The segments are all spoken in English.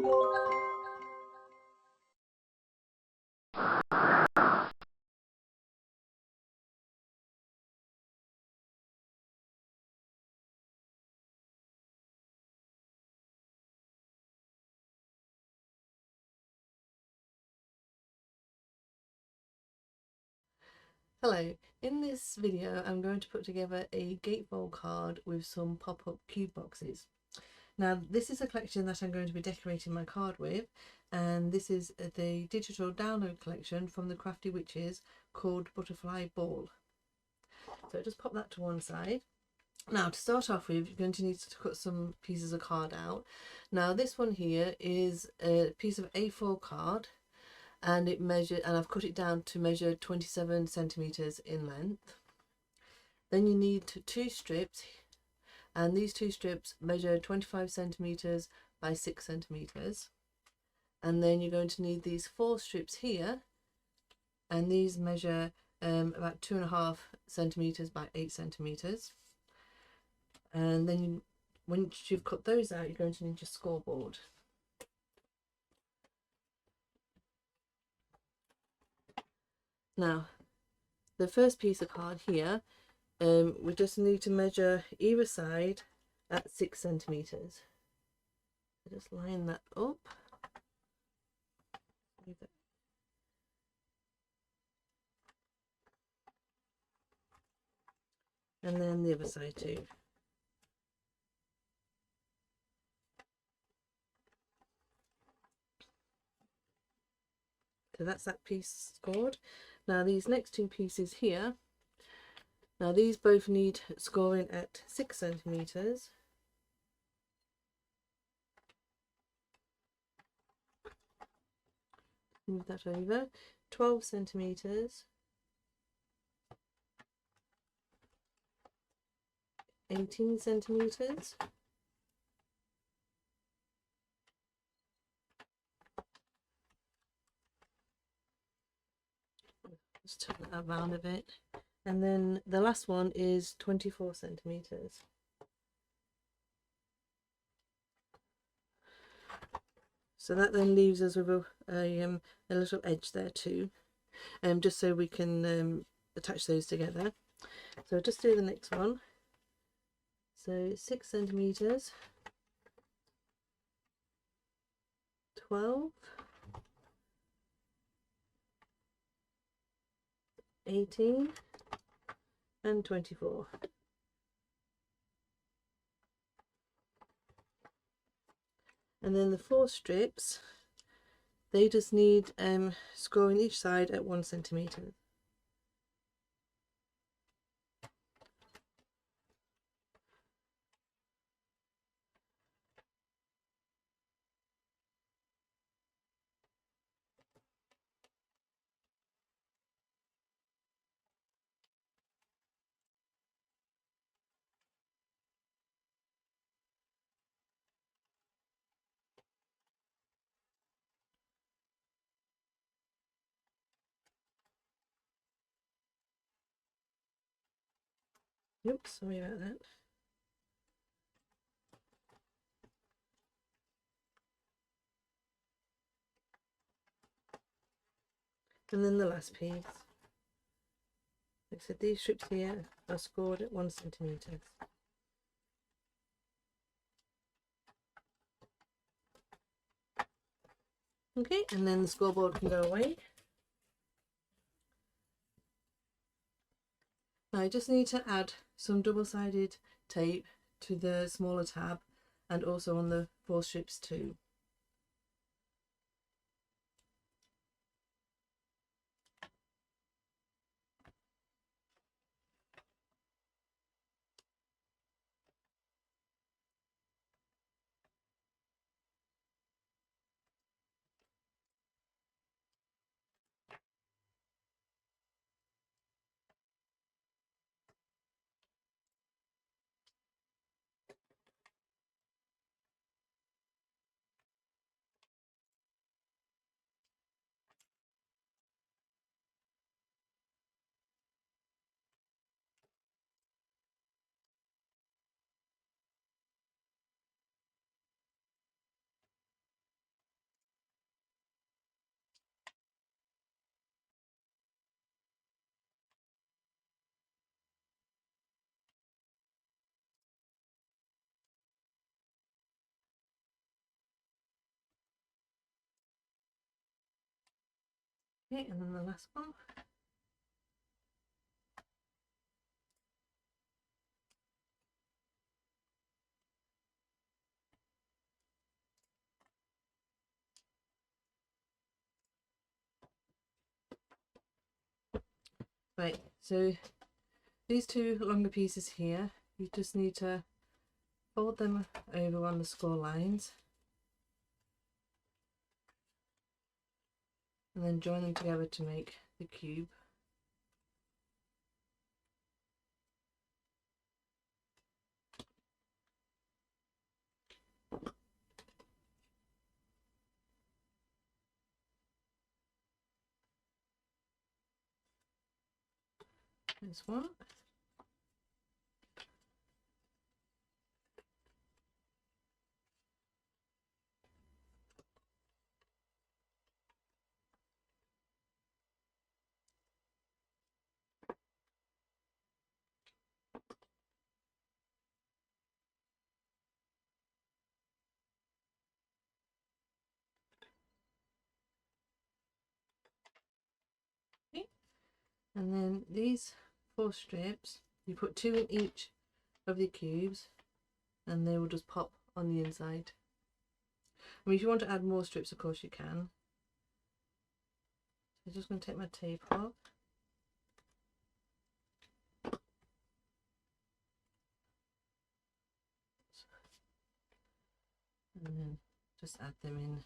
Hello, in this video I'm going to put together a Gatefold card with some pop-up cube boxes. Now this is a collection that I'm going to be decorating my card with, and this is the digital download collection from the Crafty Witches called Butterfly Ball. So just pop that to one side. Now to start off with, you're going to need to cut some pieces of card out. Now this one here is a piece of A4 card, and I've cut it down to measure 27 centimeters in length. Then you need two strips, and these two strips measure 25 centimeters by 6 centimeters. And then you're going to need these 4 strips here, and these measure about 2.5 centimeters by 8 centimeters. And then once you've cut those out, you're going to need your scoreboard. Now, the first piece of card here, we just need to measure either side at 6 centimeters. So just line that up. And then the other side too. So that's that piece scored. Now these next two pieces here, now these both need scoring at 6 centimeters. Move that over. 12 centimeters. 18 centimeters. Just turn that around a bit. And then the last one is 24 centimeters. So that then leaves us with a little edge there too, just so we can attach those together. So just do the next one. So 6 centimeters, 12, 18 and 24. And then the 4 strips, they just need scoring each side at 1 centimeter. Oops, sorry about that. And then the last piece. Like I said, these strips here are scored at 1 centimeter. Okay, and then the scoreboard can go away. Now I just need to add some double-sided tape to the smaller tab and also on the 4 strips too. Okay, and then the last one. Right, so these two longer pieces here, you just need to fold them over on the score lines and then join them together to make the cube. This one. Okay. And then these 4 strips, you put 2 in each of the cubes and they will just pop on the inside. I mean, if you want to add more strips, of course you can. So I'm just going to take my tape off. And then just add them in.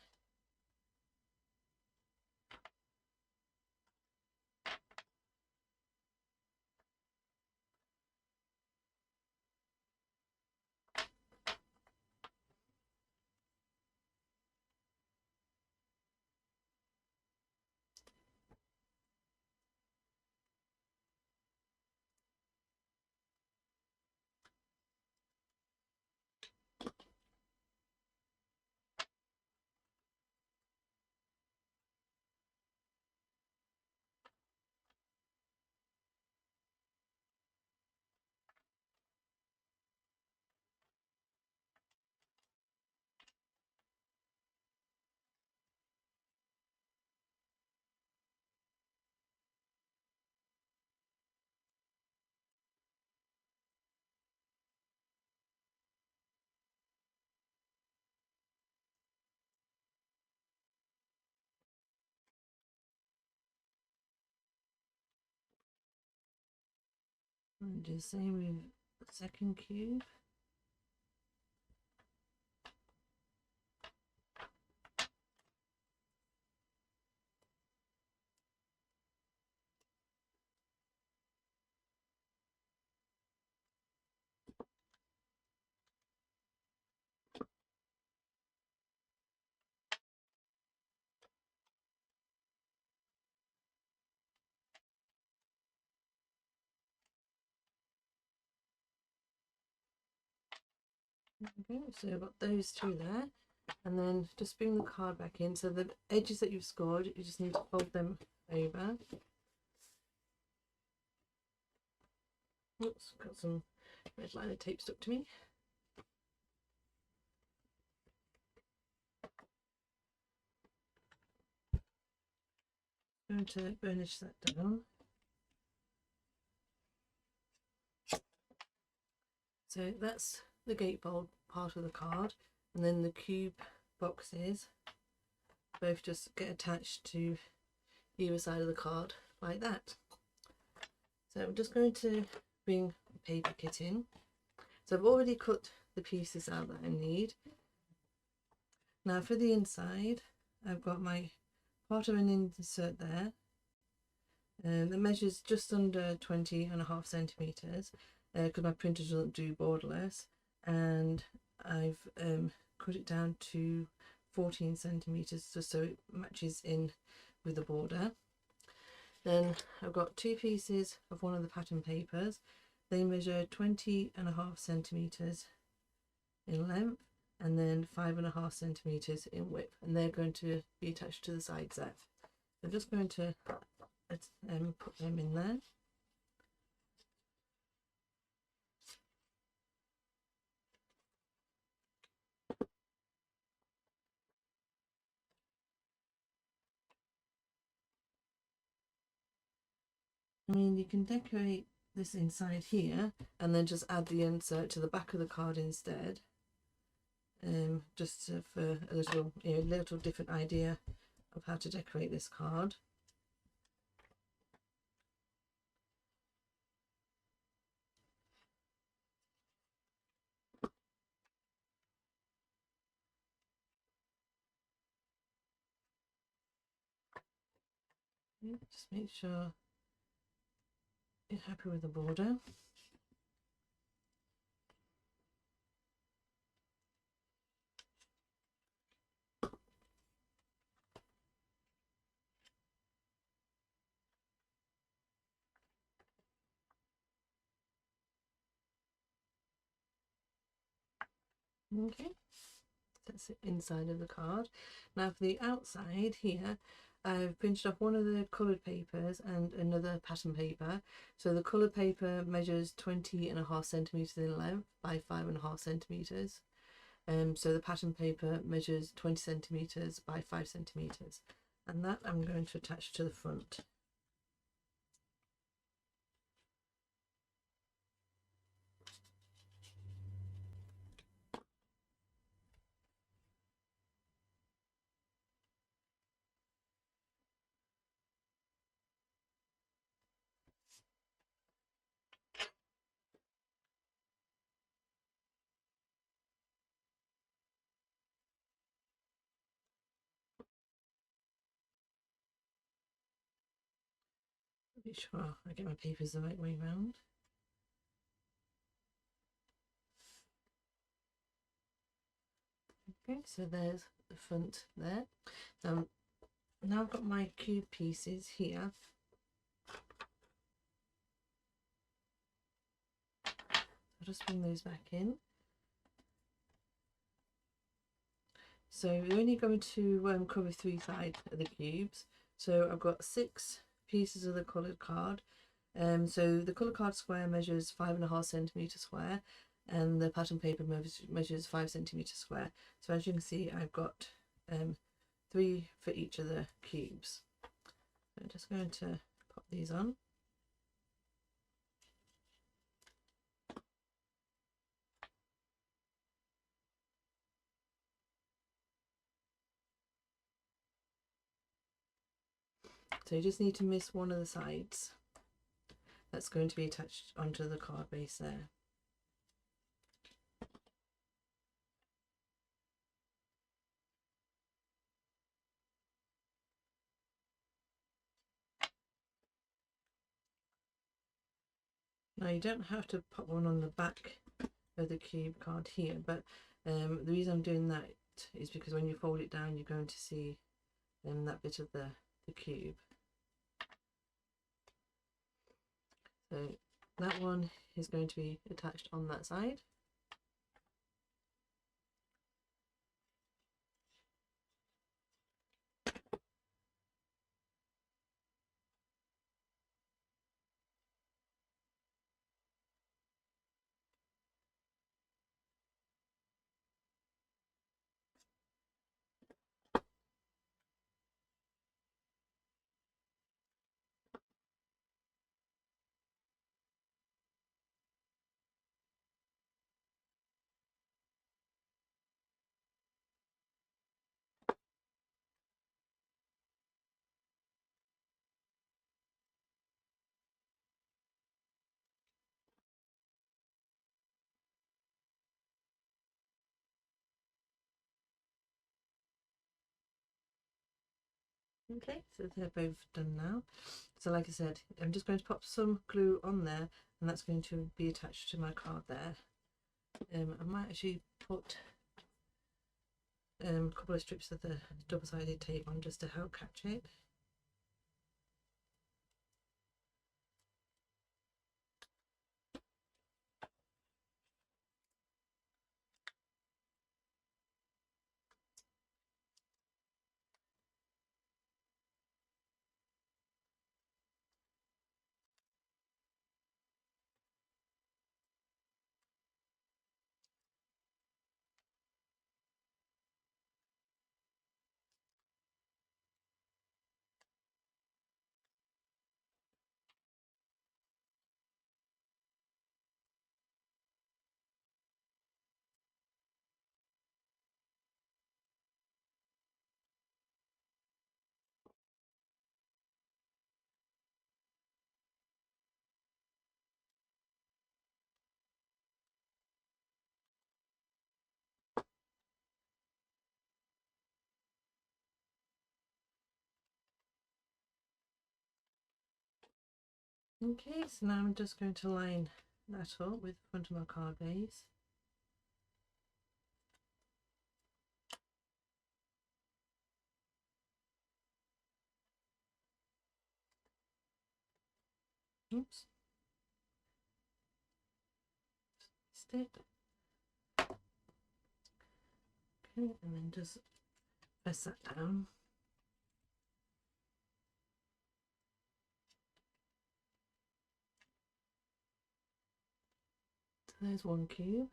And do the same with the second cube. Okay, so I've got those 2 there, and then just bring the card back in. So the edges that you've scored, you just need to fold them over. Oops, got some red liner tape stuck to me. Going to burnish that down. So that's the gatefold part of the card, and then the cube boxes both just get attached to either side of the card like that. So I'm just going to bring the paper kit in. So I've already cut the pieces out that I need. Now for the inside, I've got my part of an insert there, and the measure's just under 20.5 centimeters because my printer doesn't do borderless, and I've cut it down to 14 centimeters just so it matches in with the border. Then I've got 2 pieces of one of the pattern papers. They measure 20.5 centimeters in length and then 5.5 centimeters in width, and they're going to be attached to the sides there. I'm just going to put them in there. I mean, you can decorate this inside here and then just add the insert to the back of the card instead. Just for a little different idea of how to decorate this card. Just make sure you're happy with the border. Okay, that's the inside of the card. Now for the outside here, I've pinched off one of the coloured papers and another pattern paper. So the coloured paper measures 20.5 centimetres in length by 5.5 centimetres. So the pattern paper measures 20 centimetres by 5 centimetres. And that I'm going to attach to the front. Make sure I get my papers the right way round. Okay, so there's the front there. Now I've got my cube pieces here. I'll just bring those back in. So we're only going to cover 3 sides of the cubes. So I've got 6 pieces of the coloured card. So the coloured card square measures 5.5 centimetres square, and the pattern paper measures 5 centimetres square. So as you can see, I've got 3 for each of the cubes. I'm just going to pop these on. So you just need to miss one of the sides that's going to be attached onto the card base there. Now you don't have to put one on the back of the cube card here, but the reason I'm doing that is because when you fold it down you're going to see that bit of the cube. So that one is going to be attached on that side. Okay, so they're both done now. So like I said, I'm just going to pop some glue on there, and that's going to be attached to my card there. I might actually put a couple of strips of the double-sided tape on just to help catch it. Okay, so now I'm just going to line that up with the front of my card base. Oops. Stick. Okay, and then just press that down. So there's one cube.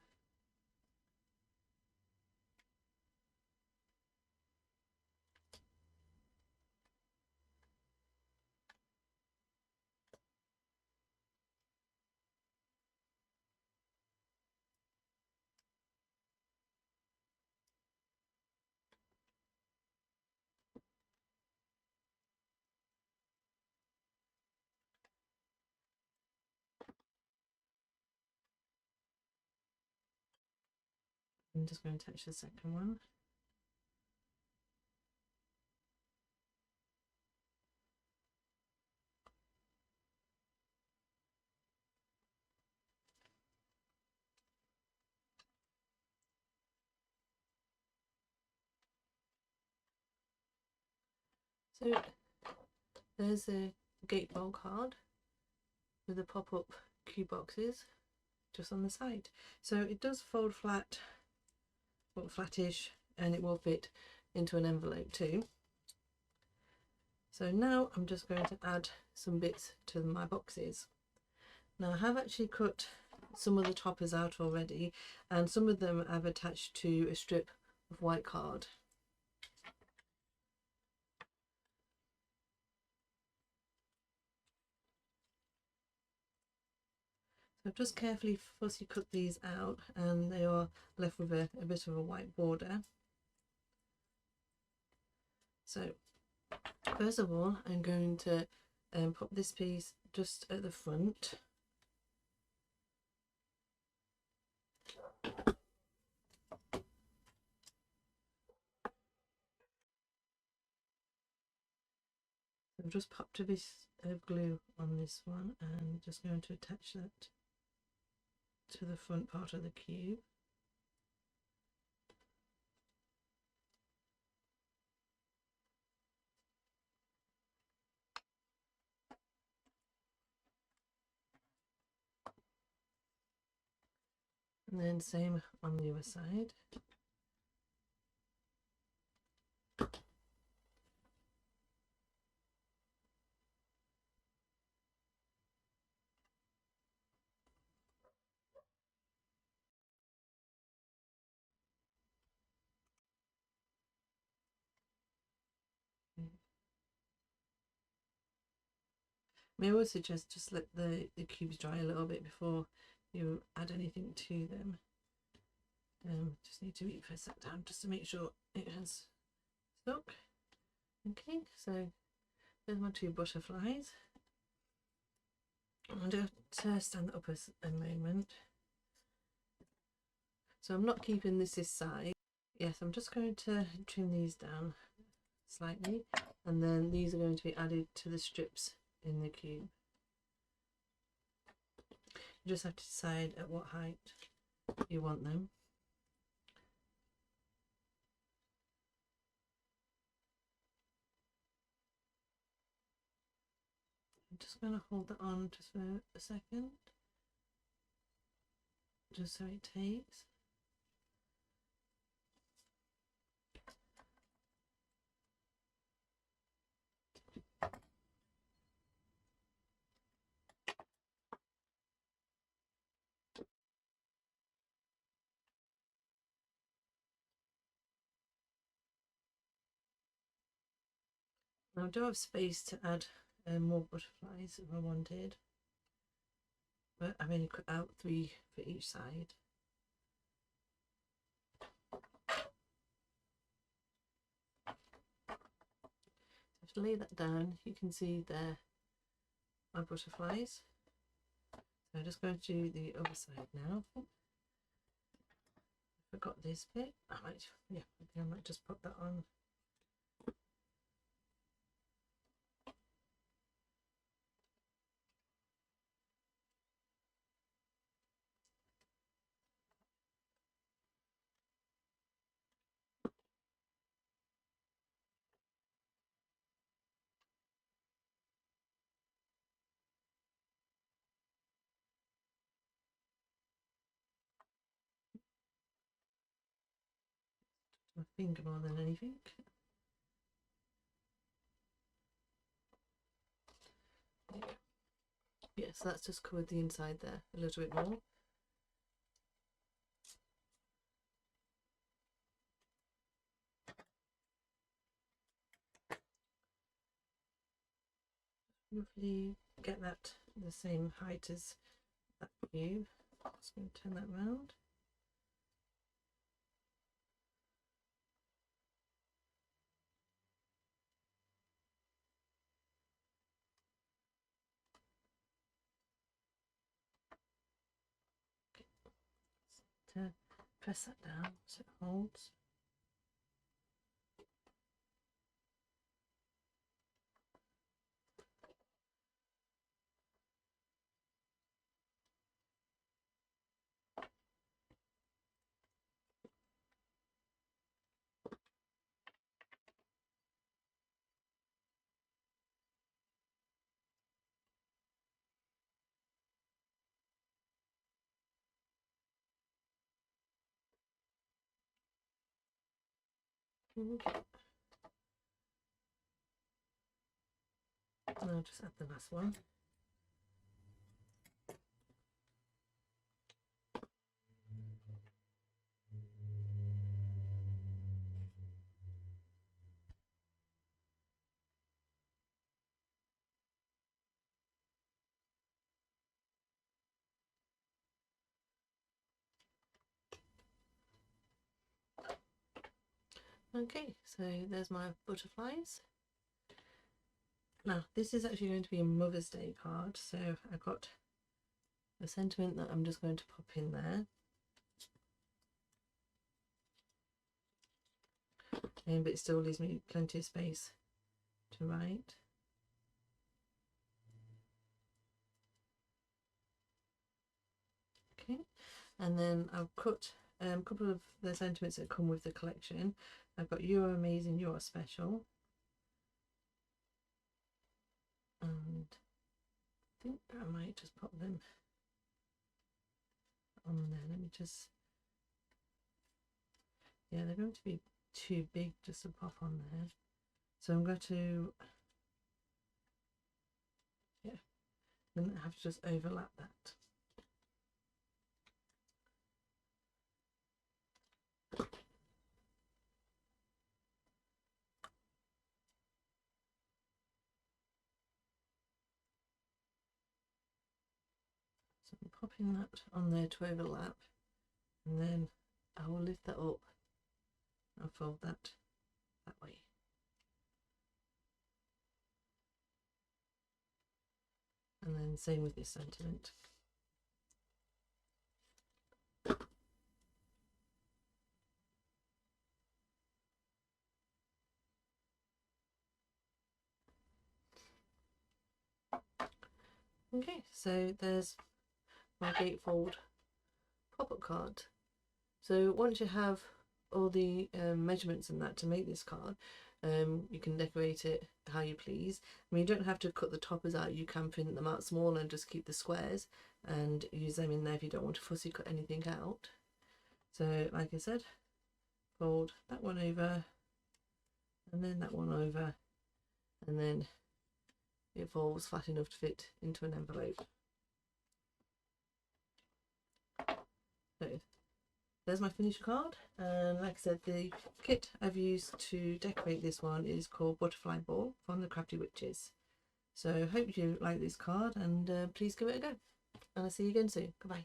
I'm just going to attach the second one. So there's a gatefold card with the pop-up cube boxes just on the side. So it does fold flat, well, flattish, and it will fit into an envelope too. So now I'm just going to add some bits to my boxes. Now I have actually cut some of the toppers out already, and some of them I've attached to a strip of white card. So I've just carefully fussy cut these out, and they are left with a bit of a white border. So first of all, I'm going to pop this piece just at the front. I've just popped a bit of glue on this one and just going to attach that to the front part of the cube. And then same on the other side. I always suggest just let the cubes dry a little bit before you add anything to them. Just need to press that down just to make sure it has stuck. Okay, so there's my two butterflies. I'm going to stand that up a moment. So I'm not keeping this side. Yes, I'm just going to trim these down slightly, and then these are going to be added to the strips in the cube. You just have to decide at what height you want them. I'm just going to hold that on just for a second, just so it takes. Now I do have space to add more butterflies if I wanted, but I've only cut out 3 for each side. So to lay that down, you can see there my butterflies. So I'm just going to do the other side now. I forgot this bit. I might just put that on. my finger more than anything. Yes, that's just covered the inside there a little bit more. Roughly get that the same height as that cube. Just going to turn that round. To press that down so it holds. Okay. And I'll just add the last one. Okay, so there's my butterflies. Now this is actually going to be a Mother's Day card, so I've got a sentiment that I'm just going to pop in there. But it still leaves me plenty of space to write. Okay, and then I've cut a couple of the sentiments that come with the collection. I've got "You are amazing, you are special," and I think I might just pop them on there. Let me just, yeah, they're going to be too big just to pop on there, so I'm going to, yeah, then I have to just overlap that. So I'm popping that on there to overlap, and then I will lift that up and fold that way. And then same with this sentiment. Okay, so there's my Gatefold pop-up card. So once you have all the measurements and that to make this card, you can decorate it how you please. I mean, you don't have to cut the toppers out, you can print them out small and just keep the squares and use them in there if you don't want to fussy cut anything out. So like I said, fold that one over and then that one over, and then it folds flat enough to fit into an envelope. So there's my finished card, and like I said, the kit I've used to decorate this one is called Butterfly Ball from the Crafty Witches. So hope you like this card, and please give it a go, and I'll see you again soon. Goodbye.